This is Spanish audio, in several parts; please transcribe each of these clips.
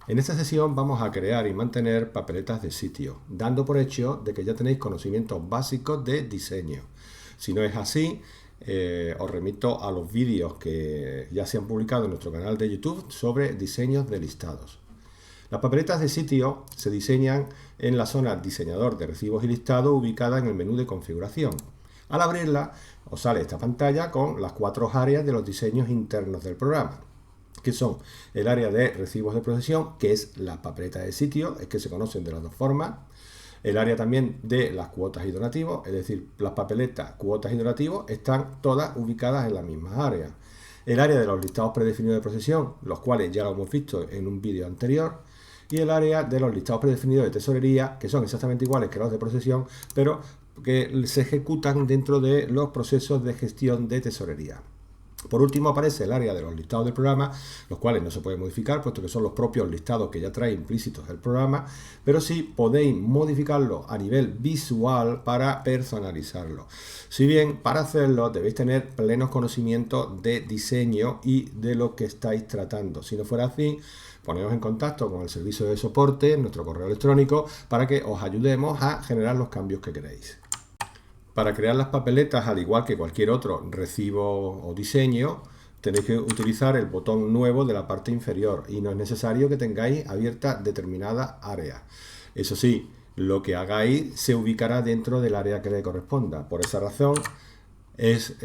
En esta sesión vamos a crear y mantener papeletas de sitio, dando por hecho de que ya tenéis conocimientos básicos de diseño. Si no es así, os remito a los vídeos que ya se han publicado en nuestro canal de YouTube sobre diseños de listados. Las papeletas de sitio se diseñan en la zona diseñador de recibos y listados ubicada en el menú de configuración. Al abrirla os sale esta pantalla con las 4 áreas de los diseños internos del programa, que son el área de recibos de procesión, que es la papeleta de sitio, es que se conocen de las dos formas, el área también de las cuotas y donativos, es decir, las papeletas, cuotas y donativos están todas ubicadas en la misma área. El área de los listados predefinidos de procesión, los cuales ya lo hemos visto en un vídeo anterior, y el área de los listados predefinidos de tesorería, que son exactamente iguales que los de procesión, pero que se ejecutan dentro de los procesos de gestión de tesorería. Por último aparece el área de los listados del programa, los cuales no se pueden modificar, puesto que son los propios listados que ya trae implícitos el programa, pero sí podéis modificarlo a nivel visual para personalizarlo. Si bien para hacerlo debéis tener plenos conocimientos de diseño y de lo que estáis tratando. Si no fuera así, poneos en contacto con el servicio de soporte en nuestro correo electrónico para que os ayudemos a generar los cambios que queréis. Para crear las papeletas, al igual que cualquier otro recibo o diseño, tenéis que utilizar el botón nuevo de la parte inferior y no es necesario que tengáis abierta determinada área. Eso sí, lo que hagáis se ubicará dentro del área que le corresponda. Por esa razón es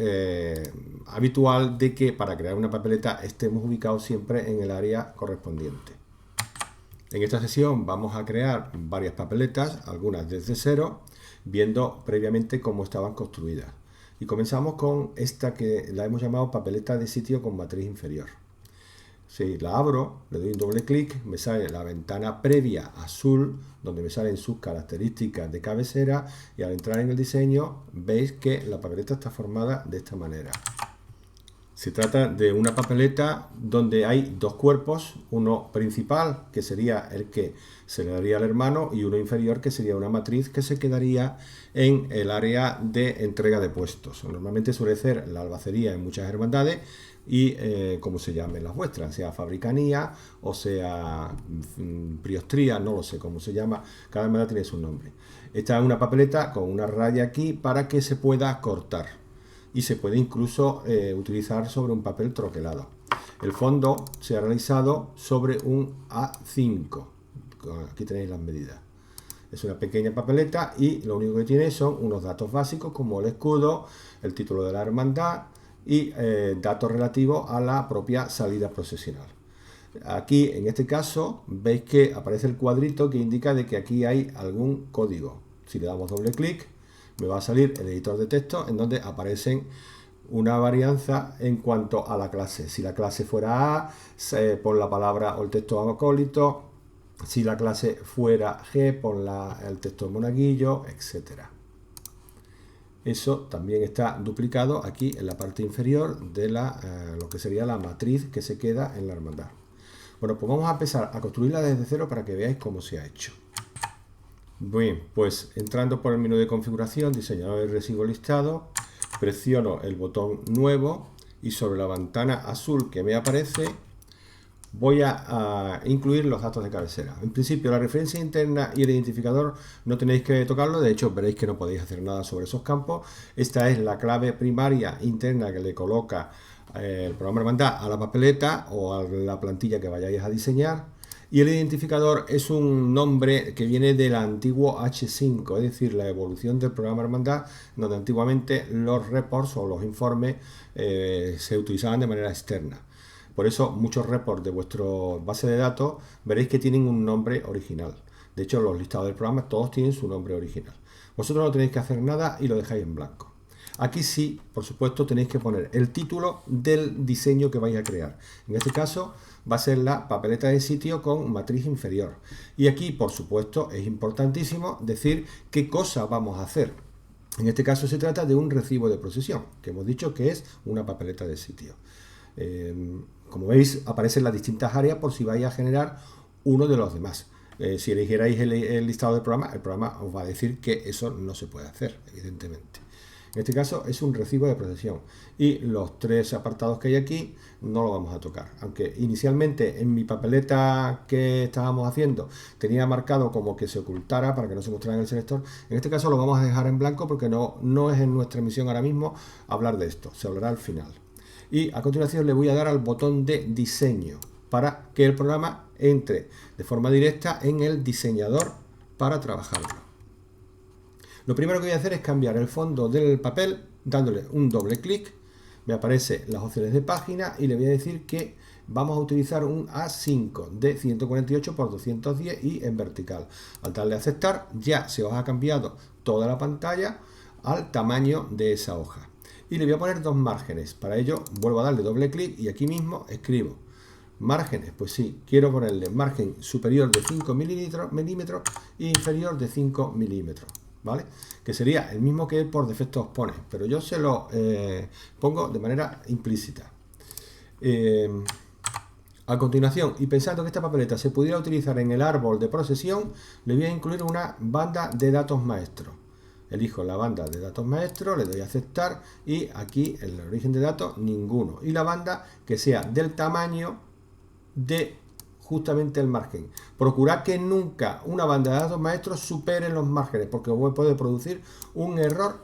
habitual de que para crear una papeleta estemos ubicados siempre en el área correspondiente. En esta sesión vamos a crear varias papeletas, algunas desde cero, viendo previamente cómo estaban construidas. Y comenzamos con esta que la hemos llamado papeleta de sitio con matriz inferior. Si la abro, le doy un doble clic, me sale la ventana previa azul, donde me salen sus características de cabecera, y al entrar en el diseño veis que la papeleta está formada de esta manera. Se trata de una papeleta donde hay dos cuerpos, uno principal, que sería el que se le daría al hermano, y uno inferior, que sería una matriz que se quedaría en el área de entrega de puestos. Normalmente suele ser la albacería en muchas hermandades y como se llamen las vuestras, sea fabricanía o sea priostría, no lo sé cómo se llama, cada hermandad tiene su nombre. Esta es una papeleta con una raya aquí para que se pueda cortar. Y se puede incluso utilizar sobre un papel troquelado. El fondo se ha realizado sobre un A5. Aquí tenéis las medidas. Es una pequeña papeleta y lo único que tiene son unos datos básicos como el escudo, el título de la hermandad y datos relativos a la propia salida procesional. Aquí, en este caso, veis que aparece el cuadrito que indica de que aquí hay algún código. Si le damos doble clic, me va a salir el editor de texto en donde aparecen una varianza en cuanto a la clase. Si la clase fuera A, pon la palabra o el texto acólito. Si la clase fuera G, pon el texto monaguillo, etc. Eso también está duplicado aquí en la parte inferior de lo que sería la matriz que se queda en la hermandad. Bueno, pues vamos a empezar a construirla desde cero para que veáis cómo se ha hecho. Bien, pues entrando por el menú de configuración, diseñador de recibo listado, presiono el botón nuevo y sobre la ventana azul que me aparece voy a incluir los datos de cabecera. En principio la referencia interna y el identificador no tenéis que tocarlo, de hecho veréis que no podéis hacer nada sobre esos campos. Esta es la clave primaria interna que le coloca el programa Hermandad a la papeleta o a la plantilla que vayáis a diseñar. Y el identificador es un nombre que viene del antiguo H5, es decir, la evolución del programa Hermandad, donde antiguamente los reports o los informes se utilizaban de manera externa. Por eso muchos reports de vuestra base de datos veréis que tienen un nombre original. De hecho, los listados del programa todos tienen su nombre original. Vosotros no tenéis que hacer nada y lo dejáis en blanco. Aquí sí, por supuesto, tenéis que poner el título del diseño que vais a crear. En este caso va a ser la papeleta de sitio con matriz inferior. Y aquí, por supuesto, es importantísimo decir qué cosa vamos a hacer. En este caso se trata de un recibo de procesión, que hemos dicho que es una papeleta de sitio. Como veis, aparecen las distintas áreas por si vais a generar uno de los demás. Si eligierais el listado del programa, el programa os va a decir que eso no se puede hacer, evidentemente. En este caso es un recibo de procesión. Y los 3 apartados que hay aquí no lo vamos a tocar. Aunque inicialmente en mi papeleta que estábamos haciendo tenía marcado como que se ocultara para que no se mostrara en el selector. En este caso lo vamos a dejar en blanco porque no es en nuestra misión ahora mismo hablar de esto. Se hablará al final. Y a continuación le voy a dar al botón de diseño para que el programa entre de forma directa en el diseñador para trabajarlo. Lo primero que voy a hacer es cambiar el fondo del papel dándole un doble clic. Me aparecen las opciones de página y le voy a decir que vamos a utilizar un A5 de 148 por 210 y en vertical. Al darle a aceptar ya se os ha cambiado toda la pantalla al tamaño de esa hoja. Y le voy a poner 2 márgenes. Para ello vuelvo a darle doble clic y aquí mismo escribo márgenes. Pues sí, quiero ponerle margen superior de 5 milímetros e inferior de 5 milímetros. ¿Vale? Que sería el mismo que por defecto os pone, pero yo se lo pongo de manera implícita. A continuación, y pensando que esta papeleta se pudiera utilizar en el árbol de procesión, le voy a incluir una banda de datos maestros. Elijo la banda de datos maestros, le doy a aceptar y aquí en el origen de datos ninguno. Y la banda que sea del tamaño de justamente el margen. Procurad que nunca una banda de datos maestros supere los márgenes porque os puede producir un error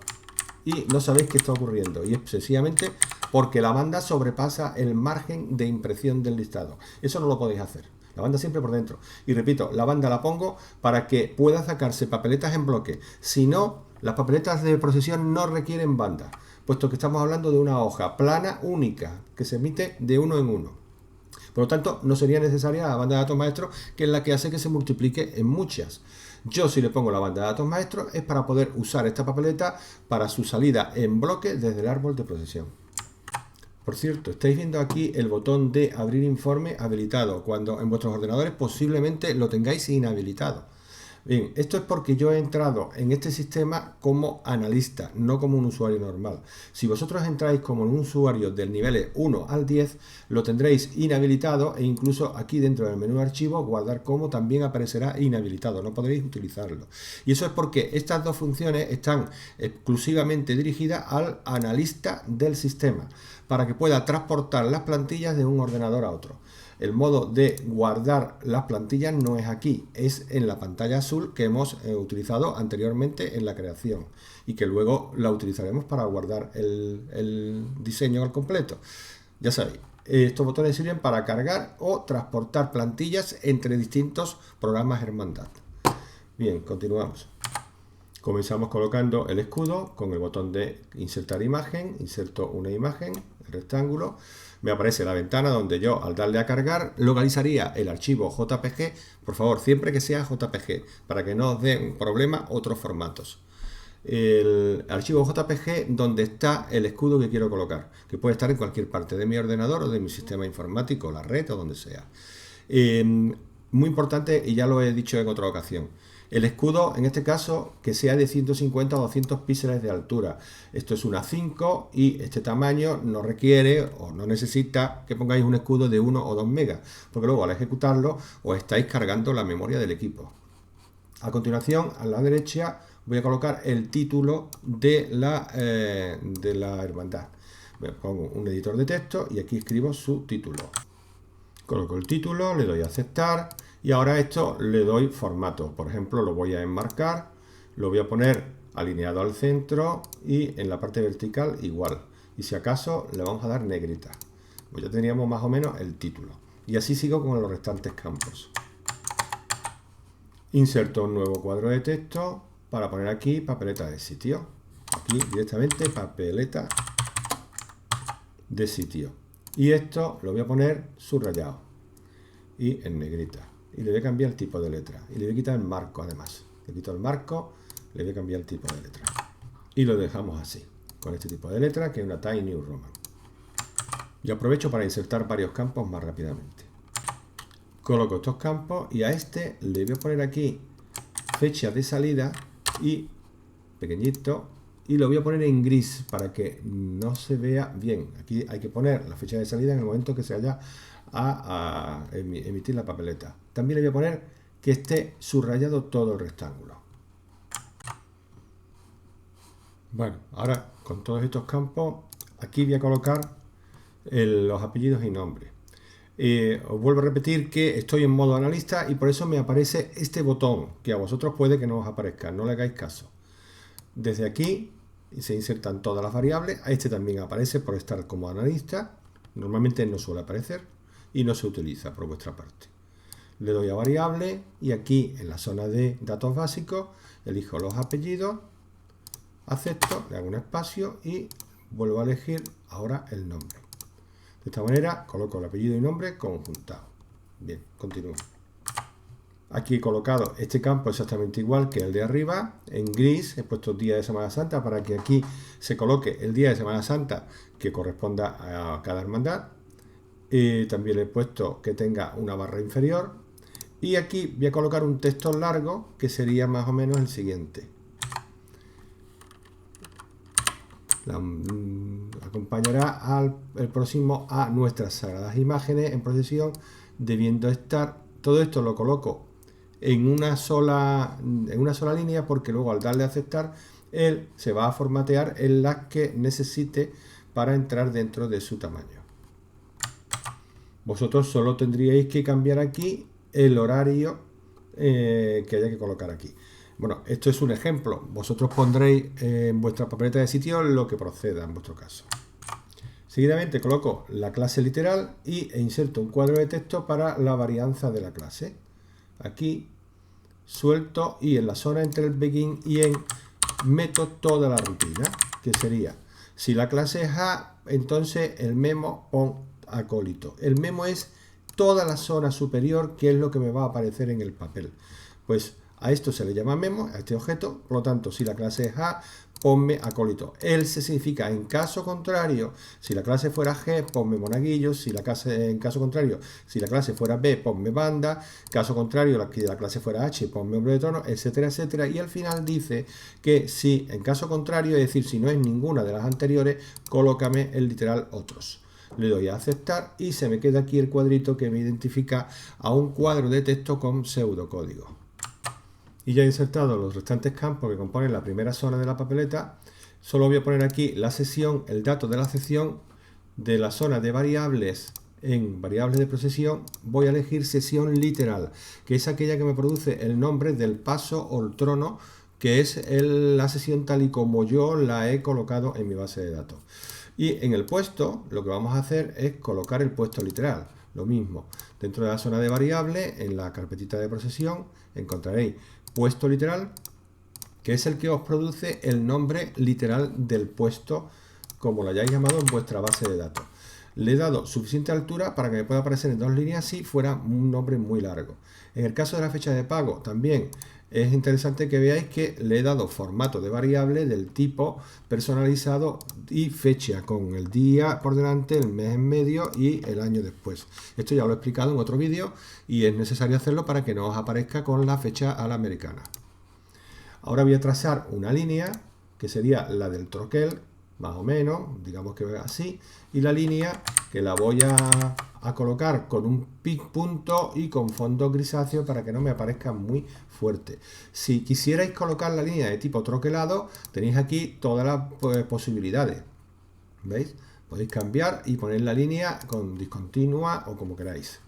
y no sabéis qué está ocurriendo. Y es sencillamente porque la banda sobrepasa el margen de impresión del listado. Eso no lo podéis hacer. La banda siempre por dentro. Y repito, la banda la pongo para que pueda sacarse papeletas en bloque. Si no, las papeletas de procesión no requieren banda, puesto que estamos hablando de una hoja plana única que se emite de uno en uno. Por lo tanto, no sería necesaria la banda de datos maestros, que es la que hace que se multiplique en muchas. Yo si le pongo la banda de datos maestros es para poder usar esta papeleta para su salida en bloque desde el árbol de procesión. Por cierto, estáis viendo aquí el botón de abrir informe habilitado, cuando en vuestros ordenadores posiblemente lo tengáis inhabilitado. Bien, esto es porque yo he entrado en este sistema como analista, no como un usuario normal. Si vosotros entráis como un usuario del nivel 1 al 10, lo tendréis inhabilitado e incluso aquí dentro del menú archivo, guardar como, también aparecerá inhabilitado, no podréis utilizarlo. Y eso es porque estas dos funciones están exclusivamente dirigidas al analista del sistema, para que pueda transportar las plantillas de un ordenador a otro. El modo de guardar las plantillas no es aquí, es en la pantalla azul que hemos utilizado anteriormente en la creación y que luego la utilizaremos para guardar el diseño al completo. Ya sabéis, estos botones sirven para cargar o transportar plantillas entre distintos programas Hermandad. Bien, continuamos. Comenzamos colocando el escudo con el botón de insertar imagen, inserto una imagen, el rectángulo. Me aparece la ventana donde yo al darle a cargar localizaría el archivo JPG, por favor siempre que sea JPG, para que no os dé un problema otros formatos. El archivo JPG donde está el escudo que quiero colocar, que puede estar en cualquier parte de mi ordenador o de mi sistema informático, la red o donde sea. Muy importante, y ya lo he dicho en otra ocasión, el escudo, en este caso, que sea de 150 o 200 píxeles de altura. Esto es una 5 y este tamaño no requiere o no necesita que pongáis un escudo de 1 o 2 megas, porque luego al ejecutarlo os estáis cargando la memoria del equipo. A continuación, a la derecha, voy a colocar el título de la hermandad. Me pongo un editor de texto y aquí escribo su título. Coloco el título, le doy a aceptar. Y ahora esto le doy formato. Por ejemplo, lo voy a enmarcar, lo voy a poner alineado al centro y en la parte vertical igual. Y si acaso le vamos a dar negrita. Pues ya teníamos más o menos el título. Y así sigo con los restantes campos. Inserto un nuevo cuadro de texto para poner aquí papeleta de sitio. Aquí directamente papeleta de sitio. Y esto lo voy a poner subrayado y en negrita. Y le voy a cambiar el tipo de letra. Y le voy a quitar el marco además. Le quito el marco, le voy a cambiar el tipo de letra. Y lo dejamos así, con este tipo de letra que es una Times New Roman. Y aprovecho para insertar varios campos más rápidamente. Coloco estos campos y a este le voy a poner aquí fecha de salida y pequeñito. Y lo voy a poner en gris para que no se vea bien. Aquí hay que poner la fecha de salida en el momento que se vaya a emitir la papeleta. También le voy a poner que esté subrayado todo el rectángulo. Bueno, ahora con todos estos campos, aquí voy a colocar los apellidos y nombres. Os vuelvo a repetir que estoy en modo analista y por eso me aparece este botón, que a vosotros puede que no os aparezca, no le hagáis caso. Desde aquí se insertan todas las variables, a este también aparece por estar como analista, normalmente no suele aparecer y no se utiliza por vuestra parte. Le doy a variable y aquí en la zona de datos básicos elijo los apellidos, acepto, le hago un espacio y vuelvo a elegir ahora el nombre. De esta manera coloco el apellido y nombre conjuntados. Bien, continúo. Aquí he colocado este campo exactamente igual que el de arriba, en gris, he puesto día de Semana Santa para que aquí se coloque el día de Semana Santa que corresponda a cada hermandad. También le he puesto que tenga una barra inferior. Y aquí voy a colocar un texto largo que sería más o menos el siguiente. Acompañará el próximo a nuestras sagradas imágenes en procesión, debiendo estar. Todo esto lo coloco en una sola línea porque luego al darle a aceptar, él se va a formatear en las que necesite para entrar dentro de su tamaño. Vosotros solo tendríais que cambiar aquí el horario que haya que colocar aquí. Bueno, esto es un ejemplo. Vosotros pondréis en vuestra papeleta de sitio lo que proceda en vuestro caso. Seguidamente coloco la clase literal e inserto un cuadro de texto para la varianza de la clase. Aquí suelto y en la zona entre el begin y end meto toda la rutina, que sería, si la clase es A, entonces el memo pon acólito. El memo es toda la zona superior, que es lo que me va a aparecer en el papel. Pues a esto se le llama memo, a este objeto. Por lo tanto, si la clase es A, ponme acólito. Else significa en caso contrario, si la clase fuera G, ponme monaguillo. En caso contrario, si la clase fuera B, ponme banda. Caso contrario, que la clase fuera H, ponme hombre de trono, etcétera, etcétera. Y al final dice que si en caso contrario, es decir, si no es ninguna de las anteriores, colócame el literal otros. Le doy a aceptar y se me queda aquí el cuadrito que me identifica a un cuadro de texto con pseudocódigo. Y ya he insertado los restantes campos que componen la primera zona de la papeleta. Solo voy a poner aquí la sesión, el dato de la sesión. De la zona de variables, en variables de procesión, voy a elegir sesión literal, que es aquella que me produce el nombre del paso o el trono, que es la sesión tal y como yo la he colocado en mi base de datos. Y en el puesto, lo que vamos a hacer es colocar el puesto literal. Lo mismo, dentro de la zona de variable, en la carpetita de procesión, encontraréis puesto literal, que es el que os produce el nombre literal del puesto, como lo hayáis llamado en vuestra base de datos. Le he dado suficiente altura para que me pueda aparecer en 2 líneas si fuera un nombre muy largo. En el caso de la fecha de pago, también es interesante que veáis que le he dado formato de variable del tipo personalizado y fecha, con el día por delante, el mes en medio y el año después. Esto ya lo he explicado en otro vídeo y es necesario hacerlo para que no os aparezca con la fecha a la americana. Ahora voy a trazar una línea que sería la del troquel, más o menos, digamos que así, y la línea que la voy a colocar con un punto y con fondo grisáceo para que no me aparezca muy fuerte. Si quisierais colocar la línea de tipo troquelado, tenéis aquí todas las posibilidades. ¿Veis? Podéis cambiar y poner la línea con discontinua o como queráis.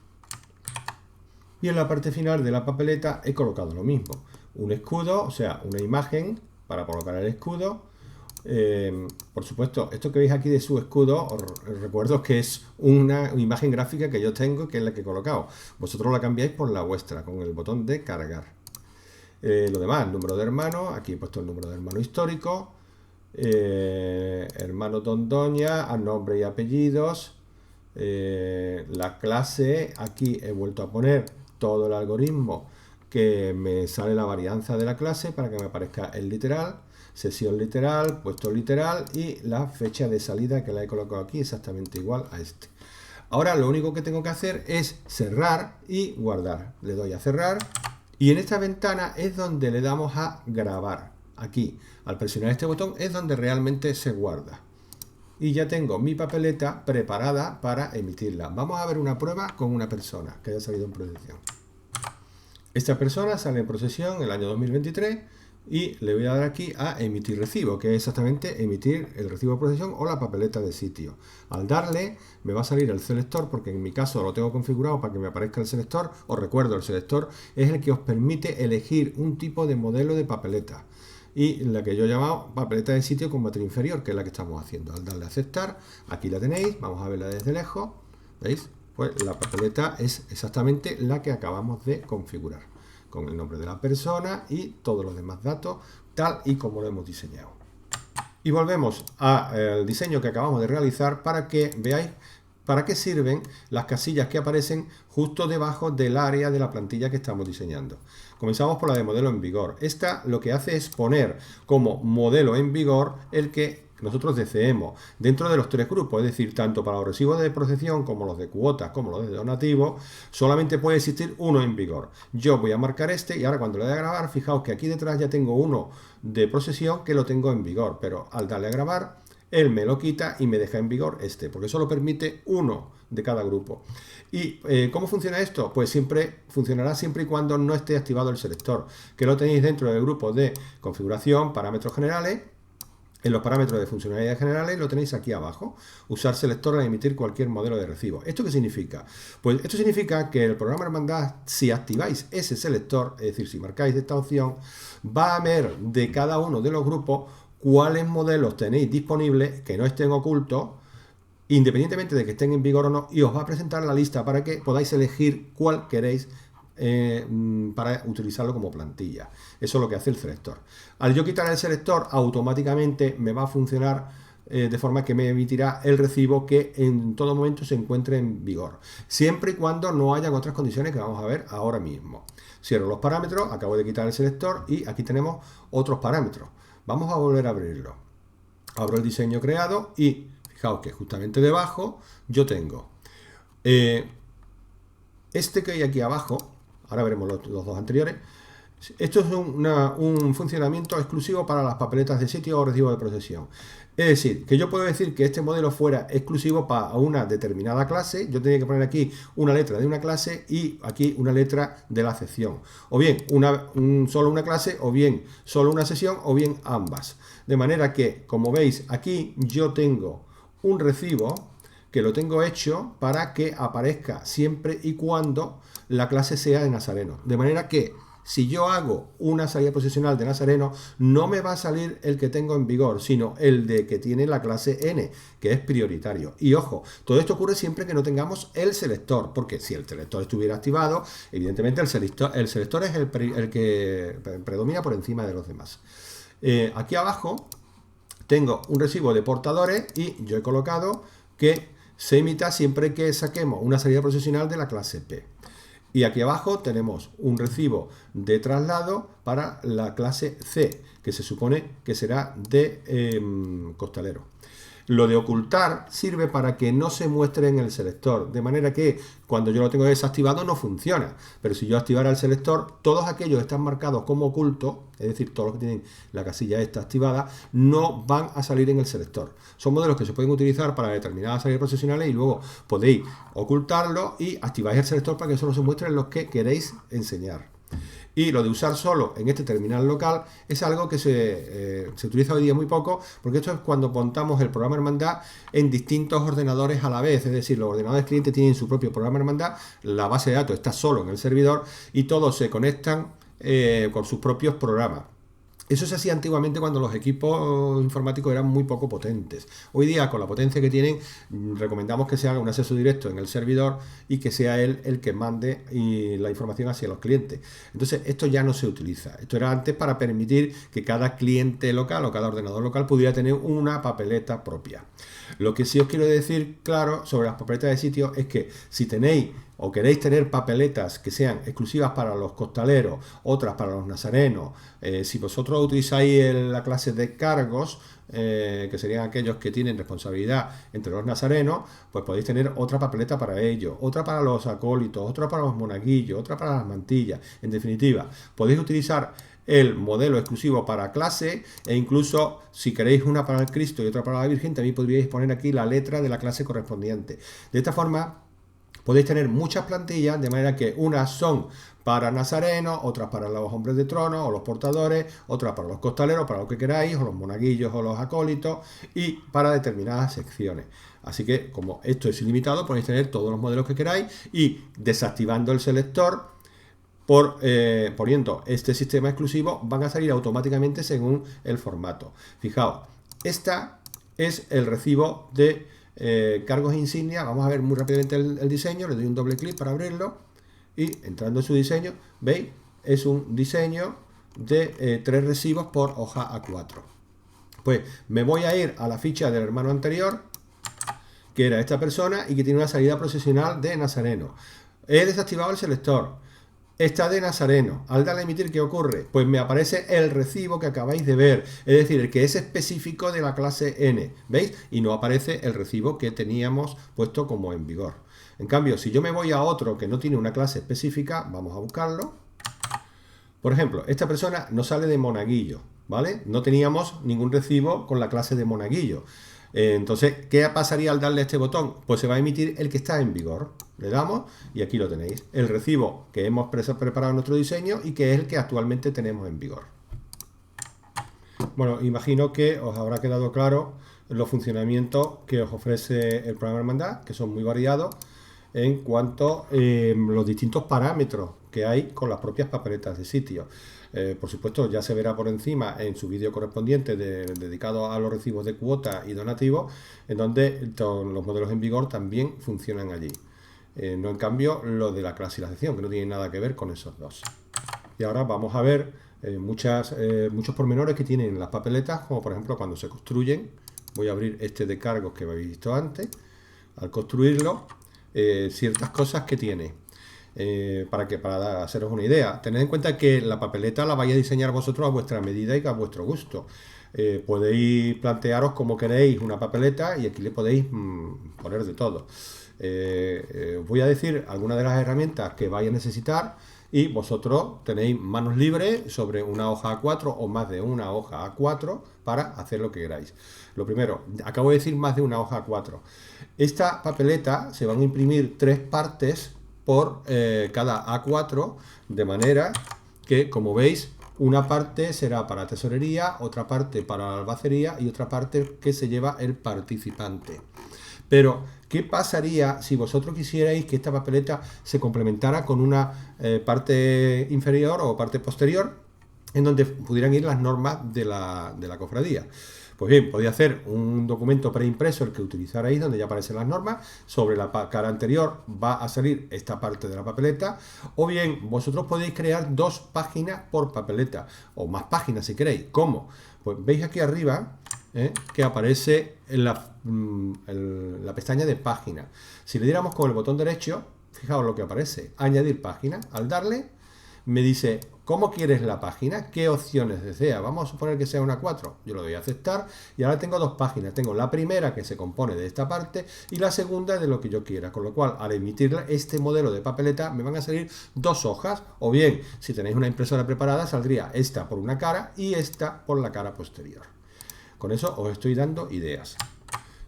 Y en la parte final de la papeleta he colocado lo mismo. Un escudo, o sea, una imagen para colocar el escudo. Por supuesto, esto que veis aquí de su escudo, os recuerdo que es una imagen gráfica que yo tengo, que es la que he colocado. Vosotros la cambiáis por la vuestra, con el botón de cargar. Lo demás, número de hermano, aquí he puesto el número de hermano histórico, hermano don doña, a nombre y apellidos, la clase, aquí he vuelto a poner todo el algoritmo que me sale la varianza de la clase para que me aparezca el literal, sesión literal, puesto literal y la fecha de salida que la he colocado aquí exactamente igual a este. Ahora lo único que tengo que hacer es cerrar y guardar. Le doy a cerrar y en esta ventana es donde le damos a grabar. Aquí, al presionar este botón es donde realmente se guarda. Y ya tengo mi papeleta preparada para emitirla. Vamos a ver una prueba con una persona que haya salido en procesión. Esta persona sale en procesión el año 2023. y le voy a dar aquí a emitir recibo, que es exactamente emitir el recibo de procesión o la papeleta de sitio. Al darle me va a salir el selector, porque en mi caso lo tengo configurado para que me aparezca el selector. Os recuerdo, el selector es el que os permite elegir un tipo de modelo de papeleta, y la que yo he llamado papeleta de sitio con matriz inferior, que es la que estamos haciendo. Al darle a aceptar, aquí la tenéis, vamos a verla desde lejos, ¿veis? Pues la papeleta es exactamente la que acabamos de configurar, con el nombre de la persona y todos los demás datos, tal y como lo hemos diseñado. Y volvemos al diseño que acabamos de realizar para que veáis para qué sirven las casillas que aparecen justo debajo del área de la plantilla que estamos diseñando. Comenzamos por la de modelo en vigor. Esta lo que hace es poner como modelo en vigor el que nosotros deseemos dentro de los tres grupos, es decir, tanto para los recibos de procesión como los de cuotas, como los de donativos, solamente puede existir uno en vigor. Yo voy a marcar este y ahora cuando le dé a grabar, fijaos que aquí detrás ya tengo uno de procesión que lo tengo en vigor, pero al darle a grabar, él me lo quita y me deja en vigor este, porque solo permite uno de cada grupo. ¿Y cómo funciona esto? Pues funcionará siempre y cuando no esté activado el selector, que lo tenéis dentro del grupo de configuración, parámetros generales. En los parámetros de funcionalidades generales lo tenéis aquí abajo. Usar selector al emitir cualquier modelo de recibo. ¿Esto qué significa? Pues esto significa que el programa Hermandad, si activáis ese selector, es decir, si marcáis esta opción, va a ver de cada uno de los grupos cuáles modelos tenéis disponibles que no estén ocultos, independientemente de que estén en vigor o no, y os va a presentar la lista para que podáis elegir cuál queréis para utilizarlo como plantilla. Eso es lo que hace el selector. Al yo quitar el selector, automáticamente me va a funcionar de forma que me emitirá el recibo que en todo momento se encuentre en vigor, siempre y cuando no hayan otras condiciones que vamos a ver ahora mismo. Cierro los parámetros, acabo de quitar el selector y aquí tenemos otros parámetros. Vamos a volver a abrirlo. Abro el diseño creado y fijaos que justamente debajo yo tengo este que hay aquí abajo. Ahora veremos los dos anteriores. Esto es un funcionamiento exclusivo para las papeletas de sitio o recibo de procesión. Es decir, que yo puedo decir que este modelo fuera exclusivo para una determinada clase. Yo tenía que poner aquí una letra de una clase y aquí una letra de la sección. O bien solo una clase, o bien solo una sección, o bien ambas. De manera que, como veis, aquí yo tengo un recibo que lo tengo hecho para que aparezca siempre y cuando la clase sea de Nazareno. De manera que si yo hago una salida procesional de Nazareno, no me va a salir el que tengo en vigor, sino el de que tiene la clase N, que es prioritario. Y ojo, todo esto ocurre siempre que no tengamos el selector, porque si el selector estuviera activado, evidentemente el selector es el que predomina por encima de los demás. Aquí abajo tengo un recibo de portadores y yo he colocado que se emita siempre que saquemos una salida procesional de la clase P. Y aquí abajo tenemos un recibo de traslado para la clase C, que se supone que será de costalero. Lo de ocultar sirve para que no se muestre en el selector, de manera que cuando yo lo tengo desactivado no funciona. Pero si yo activara el selector, todos aquellos que están marcados como ocultos, es decir, todos los que tienen la casilla esta activada, no van a salir en el selector. Son modelos que se pueden utilizar para determinadas salidas procesionales y luego podéis ocultarlo y activáis el selector para que solo se muestren los que queréis enseñar. Y lo de usar solo en este terminal local es algo que se utiliza hoy día muy poco, porque esto es cuando montamos el programa Hermandad en distintos ordenadores a la vez. Es decir, los ordenadores clientes tienen su propio programa Hermandad, la base de datos está solo en el servidor y todos se conectan con sus propios programas. Eso se hacía antiguamente cuando los equipos informáticos eran muy poco potentes. Hoy día, con la potencia que tienen, recomendamos que se haga un acceso directo en el servidor y que sea él el que mande la información hacia los clientes. Entonces, esto ya no se utiliza. Esto era antes para permitir que cada cliente local o cada ordenador local pudiera tener una papeleta propia. Lo que sí os quiero decir, claro, sobre las papeletas de sitio es que si tenéis o queréis tener papeletas que sean exclusivas para los costaleros, otras para los nazarenos, si vosotros utilizáis la clase de cargos, que serían aquellos que tienen responsabilidad entre los nazarenos, pues podéis tener otra papeleta para ellos, otra para los acólitos, otra para los monaguillos, otra para las mantillas. En definitiva, podéis utilizar el modelo exclusivo para clase e incluso si queréis una para el Cristo y otra para la Virgen, también podríais poner aquí la letra de la clase correspondiente. De esta forma Podéis tener muchas plantillas, de manera que unas son para nazarenos, otras para los hombres de trono o los portadores, otras para los costaleros, para lo que queráis, o los monaguillos o los acólitos, y para determinadas secciones. Así que, como esto es ilimitado, podéis tener todos los modelos que queráis y desactivando el selector, poniendo este sistema exclusivo, van a salir automáticamente según el formato. Fijaos, esta es el recibo de cargos e insignia. Vamos a ver muy rápidamente el diseño. Le doy un doble clic para abrirlo y entrando en su diseño, veis, es un diseño de 3 recibos por hoja A4. Pues me voy a ir a la ficha del hermano anterior, que era esta persona y que tiene una salida procesional de nazareno. He desactivado el selector. Está de nazareno. Al darle a emitir, ¿qué ocurre? Pues me aparece el recibo que acabáis de ver, es decir, el que es específico de la clase N, ¿veis? Y no aparece el recibo que teníamos puesto como en vigor. En cambio, si yo me voy a otro que no tiene una clase específica, vamos a buscarlo. Por ejemplo, esta persona no sale de monaguillo, ¿vale? No teníamos ningún recibo con la clase de monaguillo. Entonces, ¿qué pasaría al darle a este botón? Pues se va a emitir el que está en vigor. Le damos y aquí lo tenéis. El recibo que hemos preparado en nuestro diseño y que es el que actualmente tenemos en vigor. Bueno, imagino que os habrá quedado claro los funcionamientos que os ofrece el programa Hermandad, que son muy variados en cuanto a los distintos parámetros que hay con las propias papeletas de sitio. Por supuesto, ya se verá por encima en su vídeo correspondiente dedicado a los recibos de cuota y donativos, en donde los modelos en vigor también funcionan allí. No en cambio lo de la clasificación, que no tiene nada que ver con esos dos. Y ahora vamos a ver muchos pormenores que tienen las papeletas, como por ejemplo cuando se construyen. Voy a abrir este de cargos que habéis visto antes. Al construirlo, ciertas cosas que tiene. Para haceros una idea, tened en cuenta que la papeleta la vais a diseñar vosotros a vuestra medida y a vuestro gusto. Podéis plantearos como queréis una papeleta y aquí le podéis poner de todo. Os voy a decir algunas de las herramientas que vais a necesitar y vosotros tenéis manos libres sobre una hoja A4 o más de una hoja A4 para hacer lo que queráis. Lo primero, acabo de decir más de una hoja A4. Esta papeleta se van a imprimir 3 partes por cada A4, de manera que, como veis, una parte será para tesorería, otra parte para la albacería y otra parte que se lleva el participante. Pero, ¿qué pasaría si vosotros quisierais que esta papeleta se complementara con una parte inferior o parte posterior en donde pudieran ir las normas de la cofradía? Pues bien, podéis hacer un documento preimpreso, el que utilizaréis, donde ya aparecen las normas. Sobre la cara anterior va a salir esta parte de la papeleta. O bien, vosotros podéis crear 2 páginas por papeleta, o más páginas si queréis. ¿Cómo? Pues veis aquí arriba que aparece en la pestaña de páginas. Si le diéramos con el botón derecho, fijaos lo que aparece, añadir página. Al darle, me dice, ¿cómo quieres la página? ¿Qué opciones desea? Vamos a suponer que sea una 4. Yo lo doy a aceptar y ahora tengo 2 páginas. Tengo la primera que se compone de esta parte y la segunda de lo que yo quiera. Con lo cual, al emitir este modelo de papeleta, me van a salir 2 hojas. O bien, si tenéis una impresora preparada, saldría esta por una cara y esta por la cara posterior. Con eso os estoy dando ideas.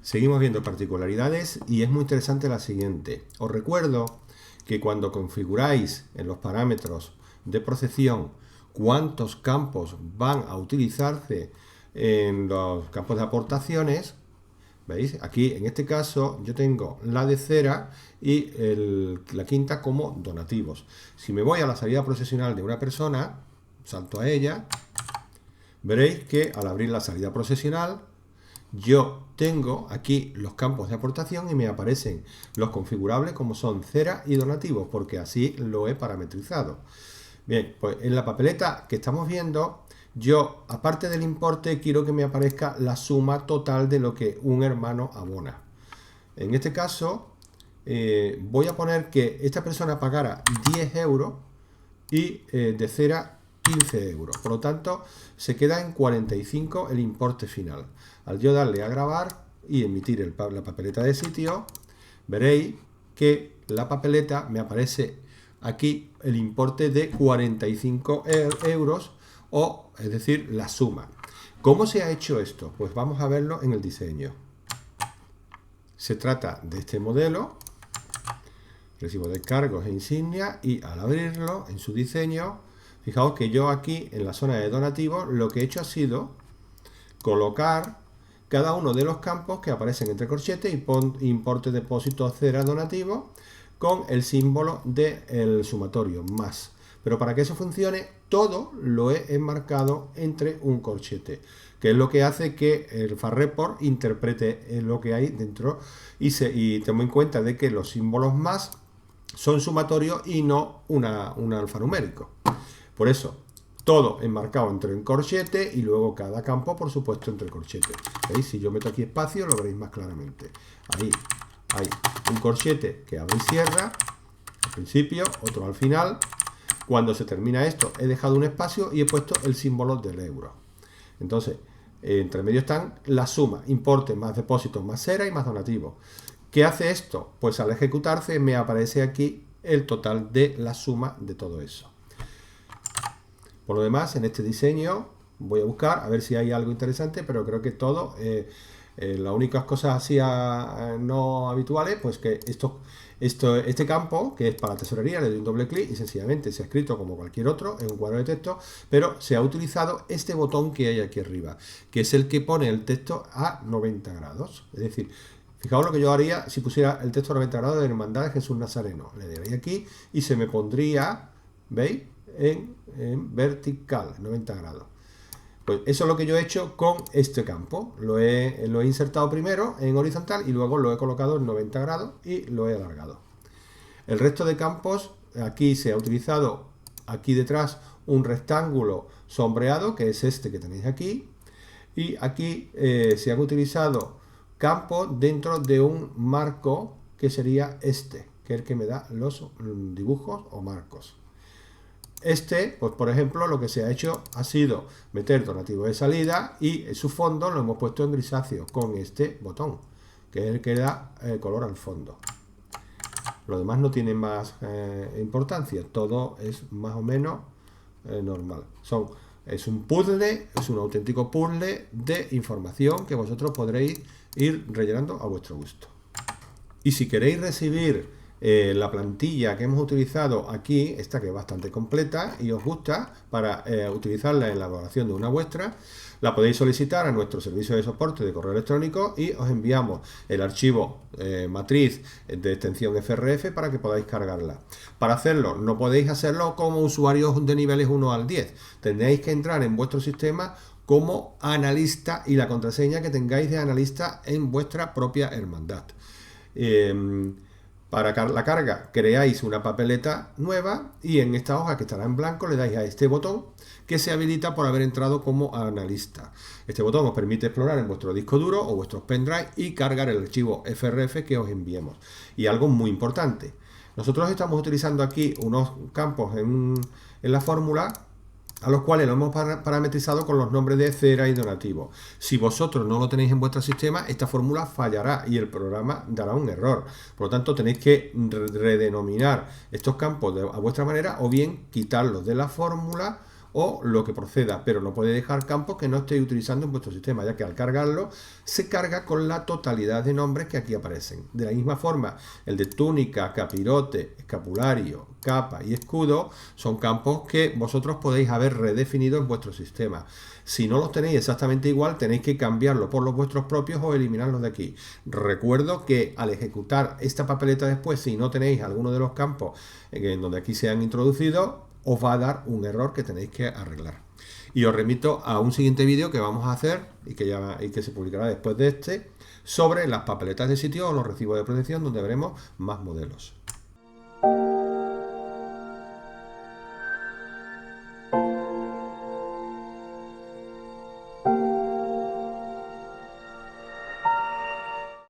Seguimos viendo particularidades y es muy interesante la siguiente. Os recuerdo que cuando configuráis en los parámetros de procesión cuántos campos van a utilizarse en los campos de aportaciones, ¿veis? Aquí en este caso yo tengo la de cera y la quinta como donativos. Si me voy a la salida procesional de una persona, salto a ella, veréis que al abrir la salida procesional yo tengo aquí los campos de aportación y me aparecen los configurables como son cera y donativos, porque así lo he parametrizado. Bien, pues en la papeleta que estamos viendo, yo, aparte del importe, quiero que me aparezca la suma total de lo que un hermano abona. En este caso, voy a poner que esta persona pagara 10 euros y de cera 15 euros. Por lo tanto, se queda en 45 el importe final. Al yo darle a grabar y emitir la papeleta de sitio, veréis que la papeleta me aparece aquí el importe de 45 euros, o es decir, la suma. ¿Cómo se ha hecho esto? Pues vamos a verlo en el diseño. Se trata de este modelo. recibo de cargos e insignia, y al abrirlo en su diseño, fijaos que yo aquí en la zona de donativos lo que he hecho ha sido colocar cada uno de los campos que aparecen entre corchetes y importe depósito cera donativo con el símbolo del sumatorio más. Pero para que eso funcione, todo lo he enmarcado entre un corchete, que es lo que hace que el FastReport interprete lo que hay dentro y tome en cuenta de que los símbolos más son sumatorios y no un alfanumérico. Por eso, todo enmarcado entre un corchete y luego cada campo, por supuesto, entre corchetes. ¿Veis? Si yo meto aquí espacio, lo veréis más claramente. Ahí hay un corchete que abre y cierra al principio, otro al final. Cuando se termina esto, he dejado un espacio y he puesto el símbolo del euro. Entonces, entre medio están las sumas, importe más depósitos más cera y más donativo. ¿Qué hace esto? Pues al ejecutarse me aparece aquí el total de la suma de todo eso. Por lo demás, en este diseño voy a buscar a ver si hay algo interesante, pero creo que todo, las únicas cosas así no habituales, pues que este campo, que es para tesorería, le doy un doble clic y sencillamente se ha escrito como cualquier otro en un cuadro de texto, pero se ha utilizado este botón que hay aquí arriba, que es el que pone el texto a 90 grados. Es decir, fijaos lo que yo haría si pusiera el texto a 90 grados de Hermandad de Jesús Nazareno. Le daría aquí y se me pondría, ¿veis? En vertical, 90 grados. Pues eso es lo que yo he hecho con este campo. Lo he insertado primero en horizontal y luego lo he colocado en 90 grados y lo he alargado. El resto de campos, aquí se ha utilizado aquí detrás un rectángulo sombreado, que es este que tenéis aquí, y aquí se han utilizado campos dentro de un marco que sería este, que es el que me da los dibujos o marcos. Pues por ejemplo, lo que se ha hecho ha sido meter donativo de salida y su fondo lo hemos puesto en grisáceo con este botón, que es el que da color al fondo. Lo demás no tiene más importancia, todo es más o menos normal. Es un puzzle, es un auténtico puzzle de información que vosotros podréis ir rellenando a vuestro gusto. Y si queréis recibir la plantilla que hemos utilizado aquí, esta que es bastante completa y os gusta para utilizarla en la elaboración de una vuestra, la podéis solicitar a nuestro servicio de soporte de correo electrónico y os enviamos el archivo matriz de extensión FRF para que podáis cargarla. Para hacerlo, no podéis hacerlo como usuarios de niveles 1 al 10. Tendréis que entrar en vuestro sistema como analista y la contraseña que tengáis de analista en vuestra propia hermandad. Para la carga creáis una papeleta nueva y en esta hoja que estará en blanco le dais a este botón que se habilita por haber entrado como analista. Este botón os permite explorar en vuestro disco duro o vuestros pendrive y cargar el archivo FRF que os enviemos. Y algo muy importante, nosotros estamos utilizando aquí unos campos en la fórmula a los cuales lo hemos parametrizado con los nombres de cera y donativo. Si vosotros no lo tenéis en vuestro sistema, esta fórmula fallará y el programa dará un error. Por lo tanto, tenéis que redenominar estos campos a vuestra manera o bien quitarlos de la fórmula o lo que proceda, pero no podéis dejar campos que no estéis utilizando en vuestro sistema, ya que al cargarlo se carga con la totalidad de nombres que aquí aparecen. De la misma forma, el de túnica, capirote, escapulario, capa y escudo son campos que vosotros podéis haber redefinido en vuestro sistema. Si no los tenéis exactamente igual, tenéis que cambiarlo por los vuestros propios o eliminarlos de aquí. Recuerdo que al ejecutar esta papeleta después, si no tenéis alguno de los campos en donde aquí se han introducido, os va a dar un error que tenéis que arreglar. Y os remito a un siguiente vídeo que vamos a hacer y que se publicará después de este sobre las papeletas de sitio o los recibos de protección, donde veremos más modelos.